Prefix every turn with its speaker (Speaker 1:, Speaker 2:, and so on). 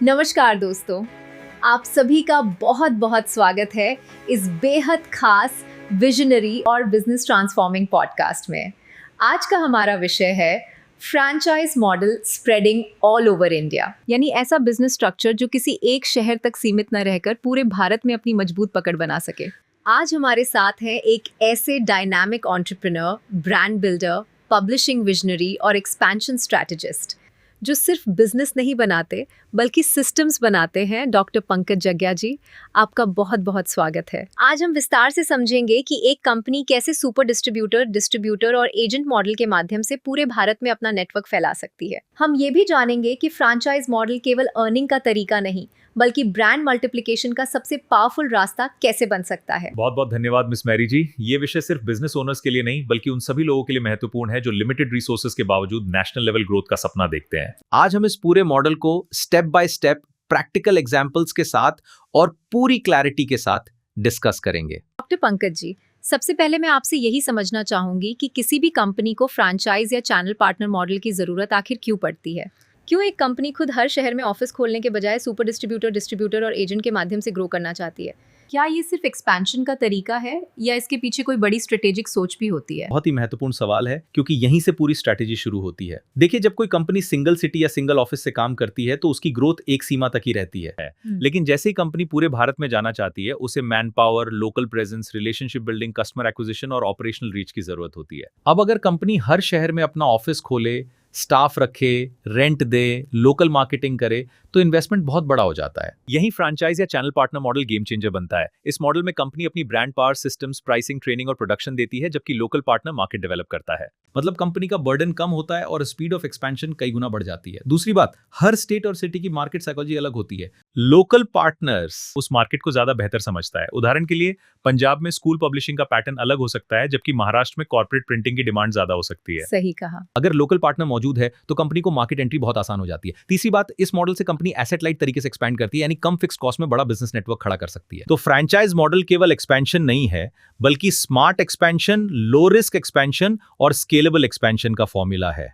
Speaker 1: नमस्कार दोस्तों, आप सभी का बहुत बहुत स्वागत है इस बेहद खास विजनरी और बिजनेस ट्रांसफॉर्मिंग पॉडकास्ट में। आज का हमारा विषय है franchise model spreading all over India, यानी ऐसा बिजनेस स्ट्रक्चर जो किसी एक शहर तक सीमित न रहकर पूरे भारत में अपनी मजबूत पकड़ बना सके। आज हमारे साथ हैं एक ऐसे dynamic entrepreneur, brand builder, publishing visionary और एक्सपेंशन स्ट्रैटेजिस्ट जो सिर्फ बिजनेस नहीं बनाते बल्कि सिस्टम्स बनाते हैं। डॉक्टर पंकज जग्या जी, आपका बहुत बहुत स्वागत है। आज हम विस्तार से समझेंगे कि एक कंपनी कैसे सुपर डिस्ट्रीब्यूटर और एजेंट मॉडल के माध्यम से पूरे भारत में अपना नेटवर्क फैला सकती है। हम ये भी जानेंगे कि फ्रैंचाइज मॉडल केवल अर्निंग का तरीका नहीं बल्कि ब्रांड मल्टीप्लिकेशन का सबसे पावरफुल रास्ता कैसे बन सकता है।
Speaker 2: बहुत बहुत धन्यवाद मिस मैरी जी। ये विषय सिर्फ बिजनेस ओनर्स के लिए नहीं बल्कि उन सभी लोगों के लिए महत्वपूर्ण है जो लिमिटेड रिसोर्सेज के बावजूद नेशनल लेवल ग्रोथ का सपना देखते हैं।
Speaker 3: आज हम इस पूरे मॉडल को step by step practical examples के साथ और पूरी क्लैरिटी के साथ डिस्कस करेंगे।
Speaker 1: डॉक्टर पंकज जी, सबसे पहले मैं आपसे यही समझना चाहूंगी कि किसी भी कंपनी को फ्रैंचाइज या चैनल पार्टनर मॉडल की जरूरत आखिर क्यों पड़ती है? क्यों एक कंपनी खुद हर शहर में ऑफिस खोलने के बजाय सुपर डिस्ट्रीब्यूटर और एजेंट के माध्यम से ग्रो करना चाहती है? क्या ये सिर्फ एक्सपेंशन का तरीका है या इसके पीछे कोई बड़ी स्ट्रेटेजिक सोच भी होती है?
Speaker 3: बहुत ही महत्वपूर्ण सवाल है क्योंकि यहीं से पूरी स्ट्रैटेजी शुरू होती है। देखिए, जब कोई कंपनी सिंगल सिटी या सिंगल ऑफिस से काम करती है तो उसकी ग्रोथ एक सीमा तक ही रहती है। लेकिन जैसे ही कंपनी पूरे भारत में जाना चाहती है उसे man power, local presence, relationship building, customer acquisition और ऑपरेशनल रीच की जरूरत होती है। अब अगर कंपनी हर शहर में अपना ऑफिस खोले, स्टाफ रखे, रेंट दे, लोकल मार्केटिंग करे तो इन्वेस्टमेंट बहुत बड़ा हो जाता है।
Speaker 2: यही फ्रैंचाइज या channel partner model game changer बनता है। इस मॉडल में कंपनी अपनी brand power, systems, pricing, training और प्रोडक्शन देती है जबकि लोकल पार्टनर मार्केट डेवलप करता है।
Speaker 3: मतलब कंपनी का बर्डन कम होता है और स्पीड ऑफ एक्सपेंशन कई गुना बढ़ जाती है। दूसरी बात, हर स्टेट और सिटी की मार्केट साइकोलॉजी अलग होती है। लोकल पार्टनर्स
Speaker 2: उस मार्केट को ज्यादा बेहतर समझता है। उदाहरण के लिए पंजाब में स्कूल पब्लिशिंग का पैटर्न अलग हो सकता है जबकि महाराष्ट्र में कॉर्पोरेट प्रिंटिंग की डिमांड ज्यादा हो सकती है।
Speaker 1: सही कहा।
Speaker 3: अगर लोकल पार्टनर मौजूद है तो कंपनी को मार्केट एंट्री बहुत आसान हो जाती है। तीसरी बात, इस मॉडल से कंपनी एसेट लाइट तरीके से एक्सपैंड करती है, यानी कम फिक्स कॉस्ट में बड़ा बिजनेस नेटवर्क खड़ा कर सकती है।
Speaker 2: तो फ्रैंचाइज मॉडल केवल एक्सपेंशन नहीं है बल्कि smart expansion, low risk expansion और स्केलेबल एक्सपेंशन का फॉर्मूला है।